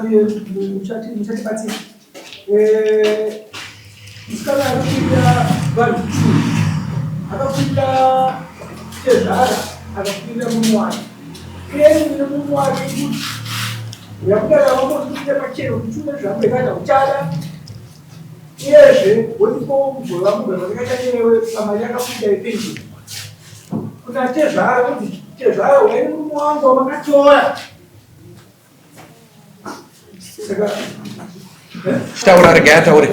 muchatibatsira. Musikana akakwira vanhu akakwira tezvara akakwira munhu wake kene munhu wake kuti yakudara vamokuita pachero kuchuma zvamurekaita kuchada iyezve wodipo kuzova munhu zvakaita newe pamari yakakwira ipenzi kuna tezvara kuti tezvara waine munhu wangu wamakatora saka taura rega taure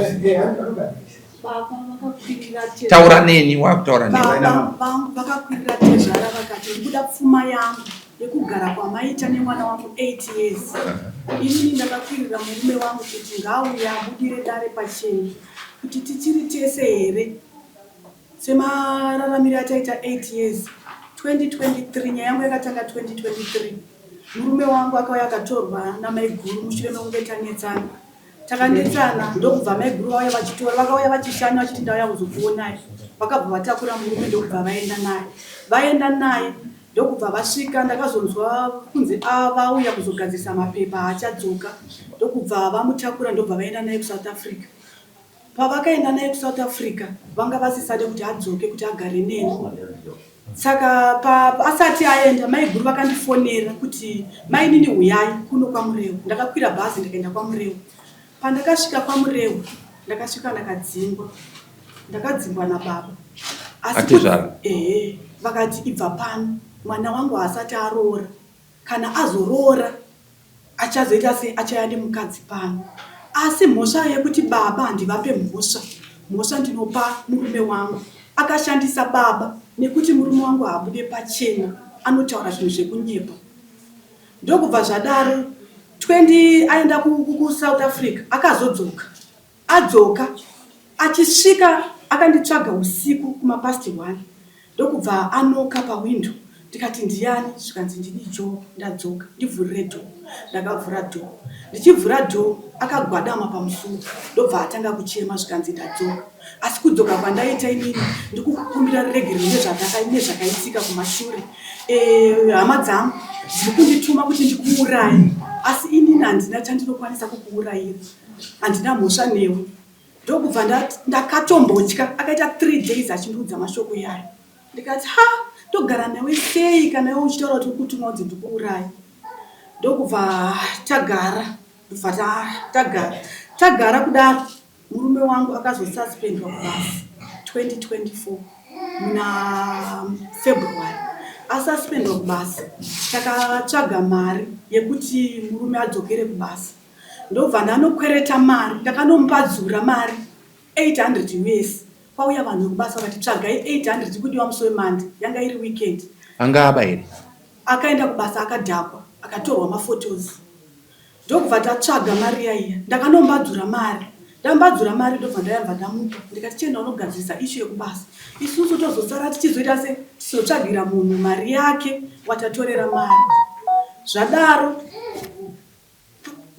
taura neni wakutaura neni vakakwirira tezvara vakati ndikuda pfuma yangu yekugara kwamaita nemwana wangu 8 years ini ndakakwirira murume wangu kuti ngauya abudire dare pachena kuti tichiri tese here semararamiro ataita 8 years 2023 nyaya yangu yakatanga 2023 murume wangu akauya akatorwa namaiguru mushure mekunge tanetsana takanetsana ndokubva maiguru vauya vachitora vakauya vachishanya vachiti ndauya kuzokuonai vakabva vatakura murume ndokubva vaenda naye ndokubva vasvika ndakazonzwa kunzi vauya kuzogadzirisa mapepa achadzoka ndokubva vamutakura ndobva vaenda naye kuSouth Africa. Pavakaenda naye kuSouth Africa vanga vasisade kuti adzoke kuti agare neni. Saka asati aenda maiguru vakandifonera kuti mainini uyai kuno kwaMurewo. Ndakakwira bhazi ndikaenda kwaMurewo. Pandakasvika kwaMurewo ndakasvika ndakadzingwa nababa. Asi vakati ibva pano mwana wangu asati aroora kana azoroora achazoita sei achaya nemukadzi pano. Asi mhosva yekuti baba handivape mhosva ndinopa murume wangu akashandisa baba nekuti murume wangu haabude pachena anotaura zvinhu zvekunyepa. Ndokubva zvadaro 20 aenda kuSouth Africa adzoka achisvika akanditsvaga usiku kumapasti 1 ndokubva anoka pawindo ndikati ndiani zvikanzi ndini Joe ndadzoka ndivhurire dhoo ndakavhura dhoo ndichivhura dhoo akagwadama pamusoro ndobva atanga kuchema zvikanzi ndadzoka asi kudzoka kwandaita inini ndikukumbira regere nezvakaitika kumashure hama dzangu dziri kundituma kuti ndikuuraye asi inini handina chandinokwanisa kukuurayira handina mhosva newe. Ndokubva ndakatombotya akaita 3 days achindiudza mashoko yayo ndikati togara nawe sei kana iwe uchitaura kuti ukutuma kuti ndikuuraye. Ndokubva tagara kudaro murume wangu akazosuspendwa kubasa 2024 muna February asuspendwa kubasa takatsvaga mari yekuti murume adzokere kubasa. Ndobva ndanokwereta mari ndakanombadzura mari 800 US kwauya vanhu vekubasa vakati tsvagai 800 kudiwa musi wemande yanga iri weekend anga aba here akaenda kubasa akadhakwa akatorwa mafotos. Ndokubva tatsvaga mari yaiya ndakanombadzura mari ndobva ndayabva ndamupa ndikati chenda unogadzirisa ishu yekubasa isusu tozosara tichizoita se tizotsvagira munhu mari yake watatorera mari. Zvadaro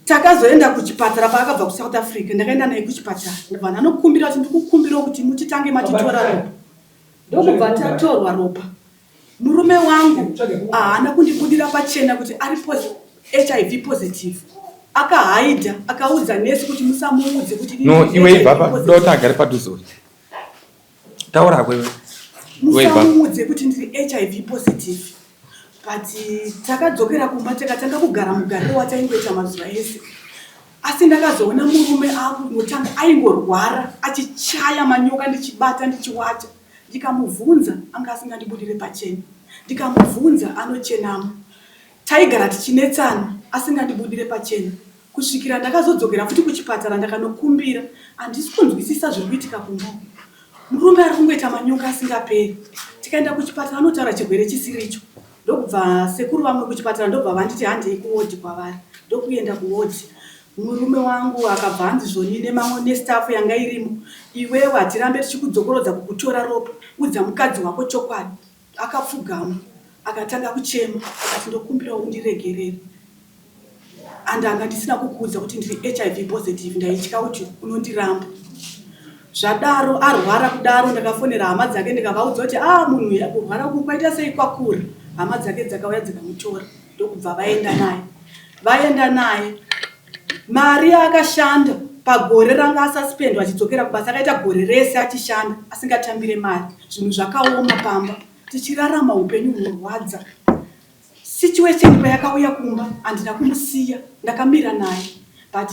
takazoenda kuchipatara paakabva kuSouth Africa ndakaenda naye kuchipatara ndobva ndanokumbira kuti ndikukumbira kuti muchitange matitora ropa. Ndokubva tatorwa ropa murume wangu haana kundibudira pachena kuti ari HIV positive akahaidha akaudza nesi kuti musamuudze kuti iwe ibva dota agare padhuze taura kwewe musamuudze kuti ndiri HIV positive. But takadzokera kumba takatanga kugara mugariro wataingoita mazuva ese. Asi ndakazoona murume akunotanga aingorwara achichaya manyoka ndichibata ndichiwata. Ndikamubvunza anga asingandibudire pachena. Ndikamubvunza anochenama. Taigara tichinetsana asingandibudire pachena. Kusvikira ndakazodzokera futi kuchipatara ndakanokumbira handisi kunzwisisa zviri kuitika kumba. Murume ari kungoita manyoka asingaperi. Tikaenda kuchipatara anotaura chirwere chisiricho. Ndokubva sekuru vamwe kuchipatara ndobva vanditi handei kuwodi kwavari. Ndokuenda kuwodi. Murume wangu akabva handizvoni nemamwe nestafu yanga irimo. Iwewe hatirambe tichikudzokorodza kukutora ropa. Udza mukadzi wako chokwadi. Akapfugama akatanga kuchema akati ndokumbira undiregerere. Andanga ndisina kukuudza kuti ndiri HIV positive ndaitya kuti unondiramba. Zvadaro arwara kudaro ndakafonera hama dzake ndikavaudza kuti munhu kurwara kwaita sei kwakura. Hama dzake dzakauya dzikamutora ndokubva vaenda naye mari akashanda pagore ranga asuspendwa achidzokera kubasa akaita gore rese achishanda asingatambire mari. Zvinhu zvakaoma pamba, tichirarama upenyu hunorwadza. Situation payakauya kumba handina kumusiya, ndakamira naye. But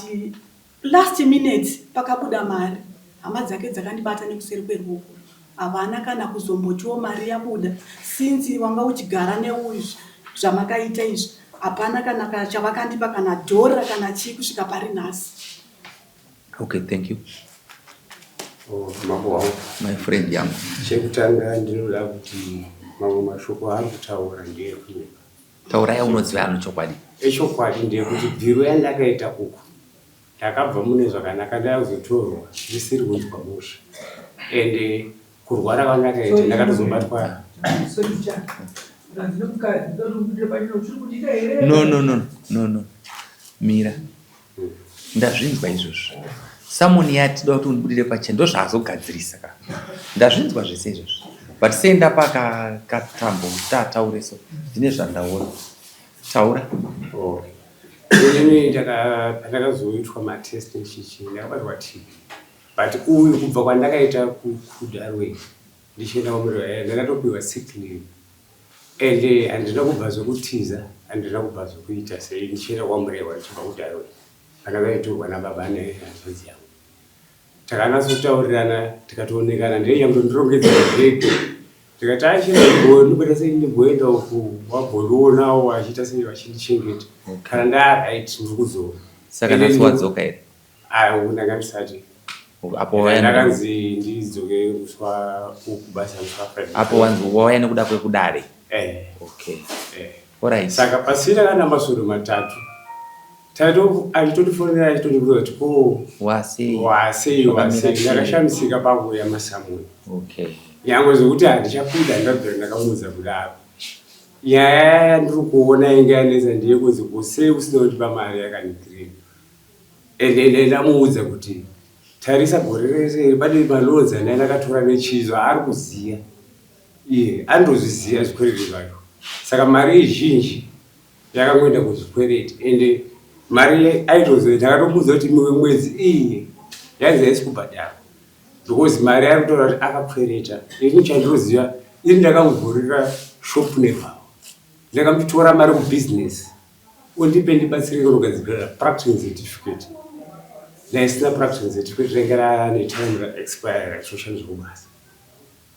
last minute pakabuda mari, hama dzake dzakandibata nekuseri kweruoko. Havana kana kuzombotiwo mari yabuda. Since wanga uchigara neuyu zvamakaita izvi, hapana kana chavakandipa kana dhora kana chii kusvika pari nhasi. Okay, thank you. Mambo wangu. My friend yangu. Chekutanga ndinoda kuti mamwe mashoko ari kutaura ndeyekunyika. Taura yaunoziva ano chokwadi. Echokwadi ndeyekuti bhiro yandakaita uku ndakabva mune zvakanaka ndakuzotorwa ndisiri kunzwa musha. Ende kurwara kwandakaita ndakatozobatwa. No. Mira. Ndazvinzwa izvozvo. Someone yatida kuti unibudire pachena ndozvaazogadzirisa ka. Ndazvinzwa zvese izvozvo. But senda pakatambo tataure so. Ndine zvandaona. Taura. Ini ndakazoitwa matest nchichi ndakabatwa TB. But uyu kubva kwandakaita kudarwe ndichienda kumurwa ndakatopiwa sick leave. Ende handina kubva zvokutiza, handina kubva zvokuita sei ndichienda kwamurwa ndichibva kudarwe. Pandakaitorwa nababa nehanzvadzi yangu. Takanasotaurirana tikatoonekana ndeinyambotirongedza ndege. Tikati achinoita sei ndimboenda uku wabhondoonawo achiita sei vachindichengeta. Kana ndaright ndikuzoona. Saka nhasi wadzoka here? Ndanga ndisati. Apo waenda ndakanzi ndidzoke kuswa kubasa musafari. Apo waya nekuda kwekudare. Okay. Alright. Saka pasina kana masoro matatu. Taito achitotifonera achitondibvunza kuti ko wasei ndakashamisika pakuuya masamuni. Okay. Nyangwe zvokuti handichapinda ndabvira ndakamuudza kudaro. Nyaya yandiri kuona inge yanetsa ndeyekuti kusei usina kundipa mari yakanikirini. Ende ndamuudza kuti tarisa gore rese pane malodzi andakatora nechizo ari kuziya. Iye andozviziya zvikwereti zvacho. Saka mari zhinji yakangoenda kuzvikwereti. Ende mari aitozoita ndakatomuudza kuti mimwe mwedzi iye yanzi haisi kubhadhara. Because mari ari kutora kuti akakwereta. Ini chandinoziva ini ndakamuvhurira shopu nevhavo. Ndakamutora mari mubusiness. Undipe ndibatsirike kunogadzirira practicing certificate. Naisina practicing certificate rengera netime expire rachoshandiswa kubasa.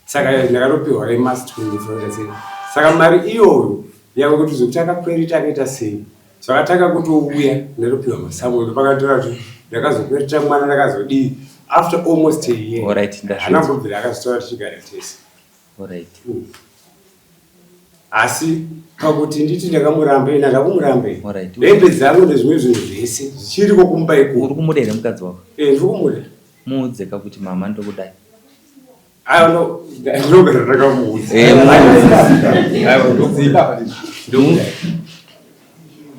Saka ndakatopiwa remast 24. Saka mari iyoyo yanga kuti zokuti akakwereta akaita sei. Zvakatanga kutouya ndatopiwa masamuno pakatora kuti ndakazokwereta mwana ndakazodii after almost a year. Alright, anambobvira akazotora tichigara tese. Alright. Asi pakuti nditi ndakamuramba ina ndakumuramba. Alright. Hembe dzangu nezvimwe zvinhu zvese zvichiriko kumba ikoko. Uri kumuda here mukadzi wako? Ndiri kumuda. Muudzeka kuti mama ndokudai. Ndogara ndakamuudza.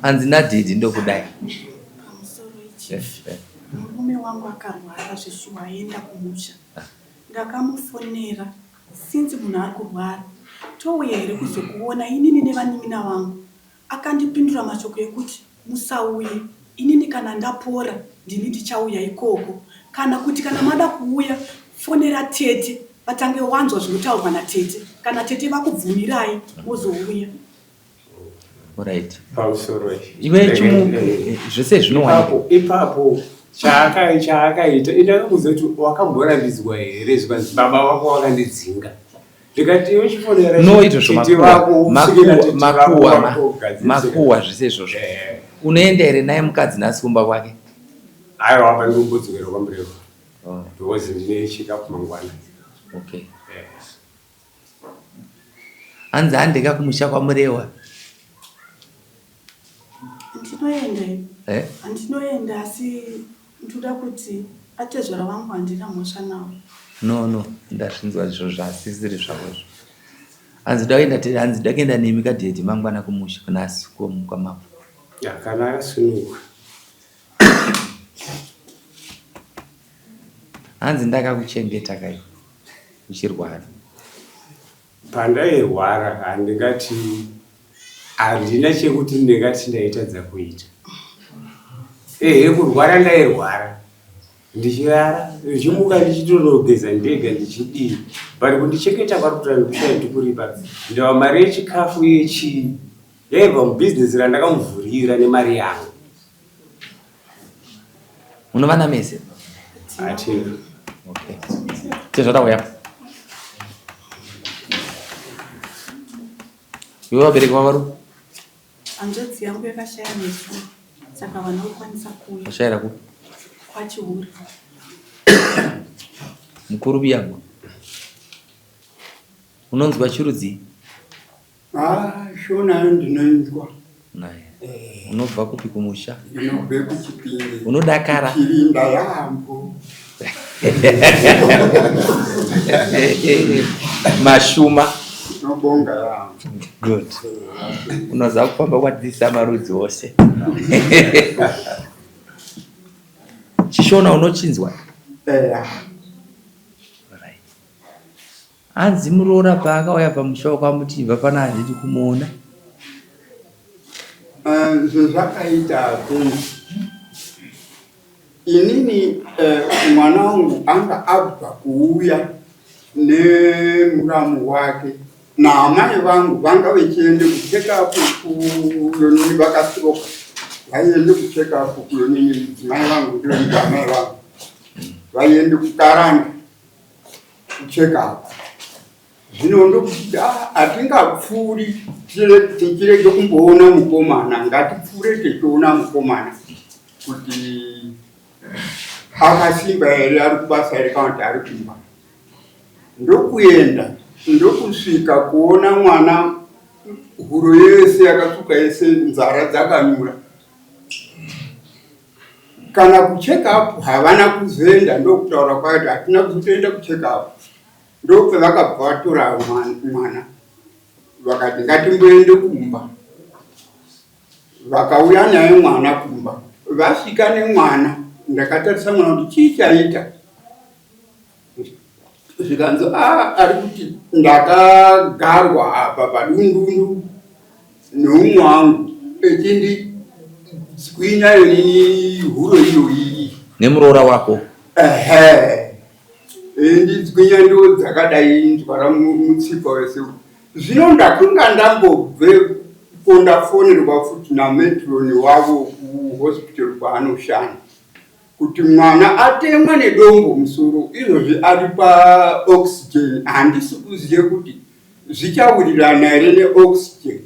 Hanzi nadhidhi ndokudai. Pamusoro ichifi. Murume wangu akarwara zveshuwa aenda kumusha. Ndakamufonera. Since munhu ari kurwara, touya here kuzokuona inini nevanun'una vangu. Akandipindura mashoko ekuti musauye. Inini kana ndapora ndini ndichauya ikoko. Kana kuti kana mada kuuya fonera tete. Vatange wanzwa zvinotaurwa natete. Kana tete vakubvumirai wozouya. Alright. Pamusoro iwe zvese zvinowanika. Ipapo chaakaita indakamuudza kuti wakamborambidzwa here zvikanzi baba vako wakandidzinga. Ndikati iwe chifonera no izvozvo makuwa zvese izvozvo. Unoenda here naye mukadzi nhasi kumba kwake? Aiwa apa ndimbodzokera kwamureva. Because ndine chikafu mangwana. Okay. Hanzi handeka kumusha kwamureva. Handinoenda asi ndoda kuti atezvara vangu handina mhosva navo. No, ndazvinzwa izvo zvasisiri zvavozvo. Hanzi ndakuenda nemi kadhedhi mangwana kumusha kunhasi kwamavo. Kana akasununguka. Hanzi ndakakuchengeta kai uchirwara. Pandairwara handingati handina chekuti ndingati ndaitadza kuita. kurwara ndairwara ndichirara ndichimuka ndichitonogeza ndega ndichidii vari kundicheketa parikuti kushayi ndikuripa ndava mari yechikafu yechi yaibva mubhizinesi randakamuvhurira nemari yangu. Unovana mese? Atina. Okay. Tezvatauya. Iwe vabereki vavaru? Hanzvadzi yangu yakashaya meso, saka vana vokwanisa kuuya. Washayira ku? Kwachiuri. Mukuru biyangu. Unonzwa chirudzi? Shona ndinoinzwa. Naye. Unobva kupi kumusha? Ndinobve kuchipinge. Unodakara? Chirinda yambo. Mashuma. Nobonga yambo. Good. Unoza kufamba kwadzisa marudzi ose. Chishona unochinzwa? Hanzi muroora paakauya pamusha kwamutibva pana handiti kumuona. Zvakaita inini mwana wangu anga abva kuuya nemuramu wake naamai vangu vanga vechiende kuchekapu kuyonini vakasiroka vaiende kuchekapu kuyonini mudzimai vangu ndiyoni amai vangu vaiende kukaranda kuchekapu. Zvino ndokuti hatingapfuuri tichirege kumboona mukomana, ngatipfuure tichiona mukomana kuti akasimba here, ari kubasa here kana kuti ari kumba. Ndokuenda ndokusvika kuona mwana huro yese yakatsuka yese, nzara dzakanyura. Kana kuchekapu havana kuzoenda, ndokutaura kwaiti hatina kuzotoenda kuchekapu. Ndokwe vakabva vatora mwana vakati ngatimboende kumba. Vakauya naye mwana kumba. Vasvika nemwana ndakatarisa mwana kuti chii chaita. Zvikanzi ari kuti ndakagarwa apa padundundu neumwe wangu echindiswinya yonini huro iyo iyi. Nemuroora wako? Ndiswinya ndo dzakadai nzwara mutsipa wese. Zvino ndakunga ndambobve kondafonerwa futi nametroni wavo kuhospital kwaanoshanda kuti mwana atemwa nedombo musoro, izvozvi ari paoxygen. Handisi kuziye kuti zvichawirirana here neoxygen.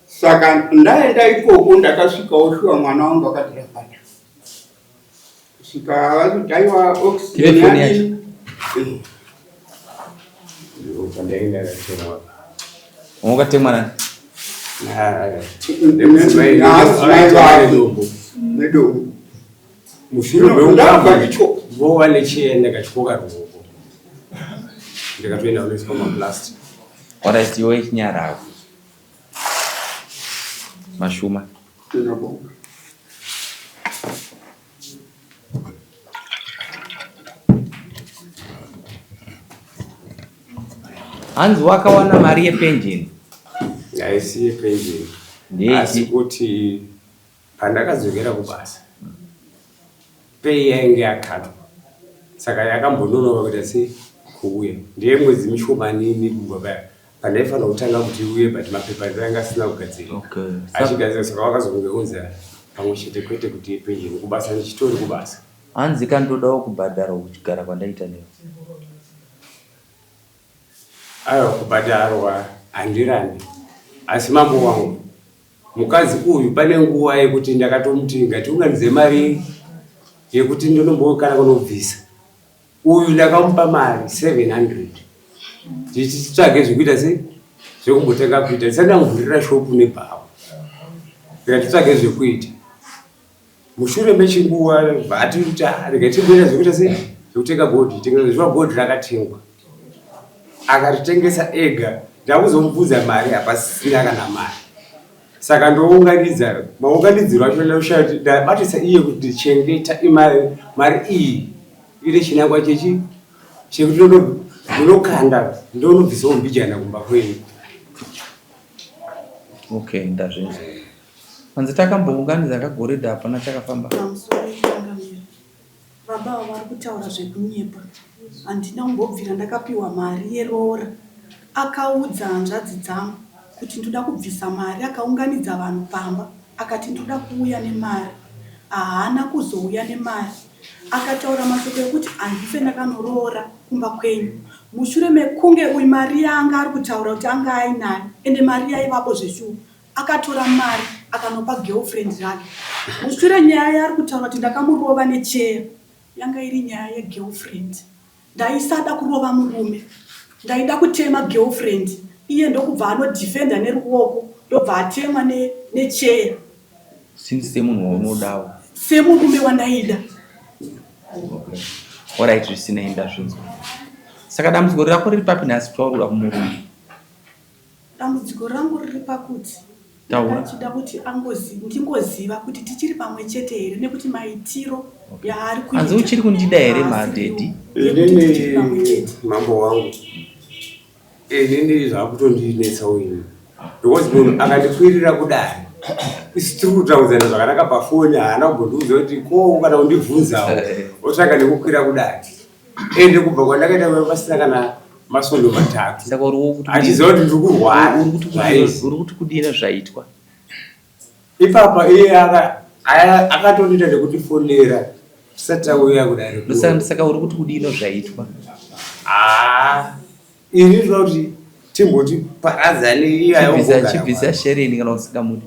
Saka ndaenda ikoko ndakasvikawo shuwa mwana wangu akati rapata. Sika vazotaiwa oxygen yani. Ungatemwa nani? Nedombo. Mushure meungamba vova nechienda kachikoka ruoko ndikatoenda unoiswa maplastic. Alright, iwe chinyaravo Mashuma. Tinobonga. Hanzi wakawana mari yepenjeni? Haisi yepenjeni, asi kuti pandakadzokera kubasa pei yainge yakatwa, saka yakambononoka kuti asi kuuya ndiye mwedzi mishomanini kubva paya pandaifanira kutanga kuti uye but mapepa anga asina kugadzirwa. Achigadzirwa saka wakazonge kunza pamwe chete kwete kuti yepenjeni kubasa ndichitori kubasa. Hanzi kandodawo kubhadharwa kuchigara kwandaita newe. Aiwa, kubhadharwa handirandi, asi mambo wangu mukadzi uyu pane nguva yekuti ndakatomuti ngati ungandize mari yekuti ndonombokana kunobvisa. Uyu ndakamupa mari 700 tichitsvage zvekuita sei zvekumbotenga kuita, ndisandamuvhurira shopu nebhawa ndikatitsvage zvekuita. Mushure mechinguva vatiita ndikatimboita zvekuita sei zvekutenga godhi, tengezva godhi rakatengwa akatitengesa ega. Ndakuzomubvunza mari hapasisina kana mari, saka ndounganidza maunganidziro acho ndaushati ndabatisa iye kuti chengeta mari iyi ine chinangwa chechi chekuti ndinokanda ndonobvisawo mbijana kumba kwenyu. Okay, ndazvinzwa. Manzi takambounganidza kagoredha hapana chakafamba. Baba vari kutaura zvekunyepa. Handina kumbobvira ndakapiwa mari yerora. Akaudza hanzvadzi dzangu kuti ndoda kubvisa mari, akaunganidza vanhu pamba, akati ndoda kuuya nemari. Haana kuzouya nemari. Akataura mashoko ekuti handife ndakanorora kumba kwenyu. Mushure mekunge uyu mari yanga ari kutaura kuti anga ainayo, ende mari yaivapo zveshuwa. Akatora mari akanopa girlfriend rake. Mushure nyaya yaari kutaura kuti ndakamurova necheya, yanga iri nyaya yegirlfriend. Ndaisada kurova murume, ndaida kutema girlfriend. Iye ndokubva anodhifenda neruoko, ndobva atemwa necheya. Since semunhu waunodawo. Semurume wandaida. Okay. Alright, zvisinei ndazvinzwa. Saka dambudziko rako riri papi nhasi taurira kumurume? Dambudziko rangu riri pakuti ndachida kuti ndingoziva kuti tichiri pamwe chete here, nekuti maitiro yaari kuita. Hanzi uchiri kundida here madhedhi? Inini mambo wangu. Inini zvakutondinetsa uyu. Because munhu akandikwirira kudai. Isitiri kutauzana zvakanaka pafoni, haana kumbondiudza kuti ko kana kundibvunzawo otsvaka nekukwira kudai. Ende kubva kwandakaita pasina kana masondo matatu. Saka achiziva kuti ndiri kurwara. Uri kuti kudira zvaitwa. Ipapa iye akatondiita nekutifonera tisati tauya kudai. Saka uri kuti kudino zvaitwa. Ini ndinoda kuti timboti paradzane iye chibvisa shereni kana usingamudi.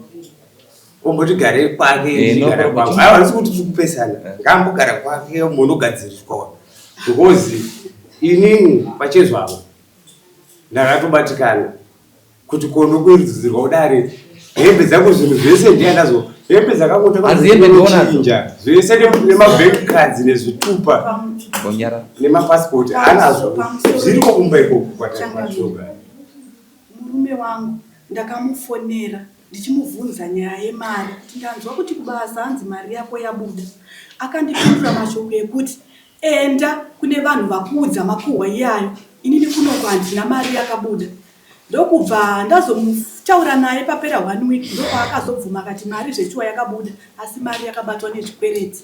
Ombotigare kwake ndigara kwangu. Haisi kuti tiri kupesana. Ngambogara kwake munogadziriswa. Because inini pachezvavo ndakatobatikana kuti kono kuiridzirwa kudare hembe dzangu zvinhu zvese ndianazo, hembe dzakangotachinja zvese nemabank cards nezvitupa nemapasipoti anazo zviriko kumba ikoko kwatatoga. Murume wangu ndakamufonera ndichimubvunza nyaya yemari, tinganzwa kuti kubasa hanzi mari yako yabuda. Akandipindura mashoko ekuti enda kune vanhu vakuudza makuhwa iyayo, inini kunoko handina mari yakabuda. Ndokubva ndazomutaura naye papera 1 week, ndopaakazobvuma akati mari zvechuwa yakabuda, asi mari yakabatwa nezvikwereti.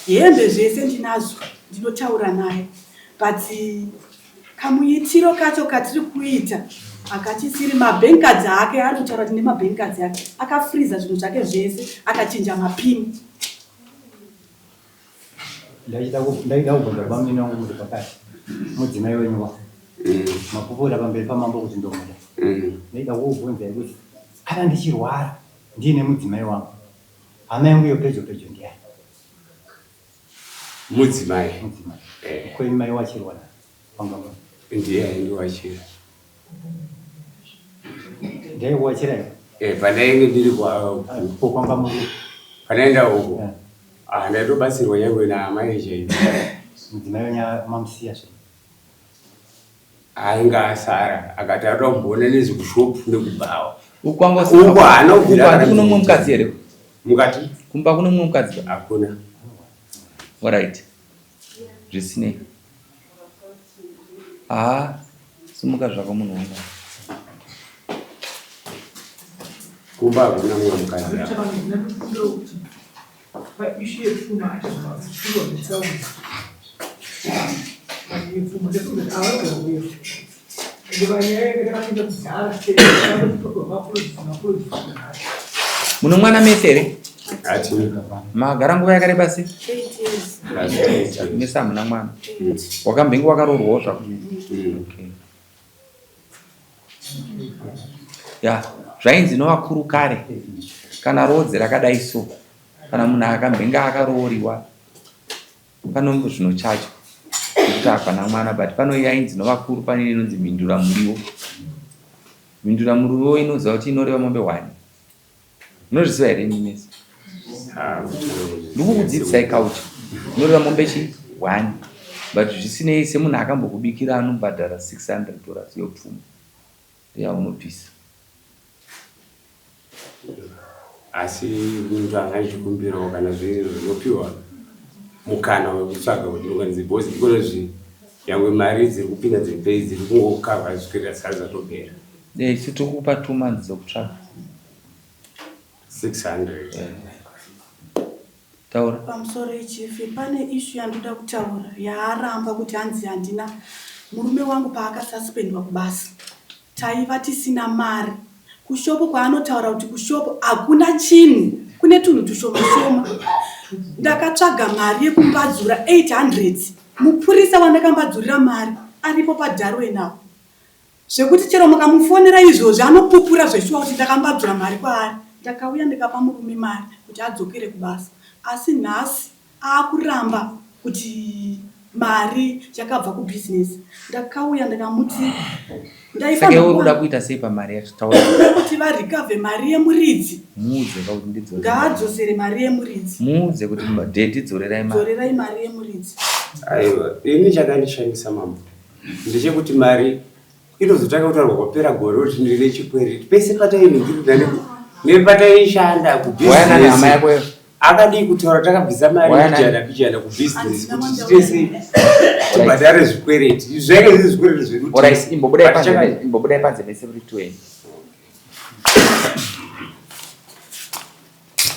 Hembe zvese ndinazo, ndinotaura naye. But kamuitiro kacho katiri kuita akachisiri mabhenkazi ake, ari kutaura kuti nemabhenkazi ake akafriza zvinhu zvake zvese, akachinja mapini. Ndaida kubvunza pamweni wangu muri pakati mudzimai wenyu mapupura pamberi pamambo kuti ndomuda. Ndaida kukubvunza kuti kana ndichirwara ndiine mudzimai wangu, hama yangu iyo pedyo ndiani? Mudzimai. Kwenyu mai wachirwara panga mwa? Ndiye aindiwachira. Ndiye kuwachira here? Panainge ndiri kwanga muri? Panaenda uko. Ndaitobatsirwa yangu nahama yechaidi. Mudzimai wenyu mamusiya zvei? Ainga asara akati atoda kumboona nezvekushopu nekubawa. Uko haana kubvira kuno mumwe mukadzi here? Mukati? Kumba kuno mumwe mukadzi? Hakuna. Alright. Zvisinei. Simuka zvako munhu wanga. Kumba hakuna mumwe mukadzi. But you should have too much of itself. And you from a different hour away. If I never get muno mwana mese here? Atina. Magara nguva yakareba sei? 8 years. Mese hamuna mwana? Wakambenga wakarorwawo zvako? Okay. Ya, zvainzi novakuru kare kana rodzi rakadai so, kana munhu akambenga akarooriwa panombo zvino chacho kuti hapana mwana, but pano yainzi novakuru pane inonzi mhindura muriwo. Mhindura muriwo inoziva kuti inoreva mombe 1. Munozviziva here mimese? Ndikukudzidzisai kaucha inoreva mombe chi 1, but zvisinei semunhu akambokubikira anobhadhara $600 yopfuma yaunobvisa. Asi muntu angachikumbirawo kana zvinopiwa mukana wekutsvaga kuti unganzi bosi ikonozvi yangu mari dziri kupinda dzepei dziri kungokavha zvikwirira sari zatopera. Isu tokupa 2 months dzekutsvaga. 600. Taura. Pamusoro chief pane issue yandoda kutaura yaaramba kuti hanzi handina murume wangu paakasuspendwa kubasa taiva tisina mari kushopo kwaanotaura kuti kushopo hakuna chinhu kune tunhu tushoma ndakatsvaga mari yekumbadzura 800 mupurisa wandakambadzurira mari aripo padharwe nawo zvekuti chero mukamufonera izvozvi anopupura zveshuwa kuti ndakambadzura mari kwaari ndakauya ndikapa murume mari kuti adzokere kubasa asi nhasi aakuramba kuti mari yakabva kubhizinesi ndakauya ndikamuti saka uri kuda kuita sei pamari yacho? Taura kuti varikavhe mari yemuridzi muudze kuti ndidzore ngaadzosere mari yemuridzi muudze kuti ndidzorerai mari yemuridzi. Aiwa, ini chakandishamisa mambo ndechekuti mari inozotanga kutaurwa kwapera gore kuti ndine chikwereti pese patainingirira nepataishanda kubhizinesi akadi kutaura takabvisa mari pijana kubhizinesi kuti tese tibhadhare zvikwereti zvenge zviri zvikwereti zvedu imbobudai panze vese muri 20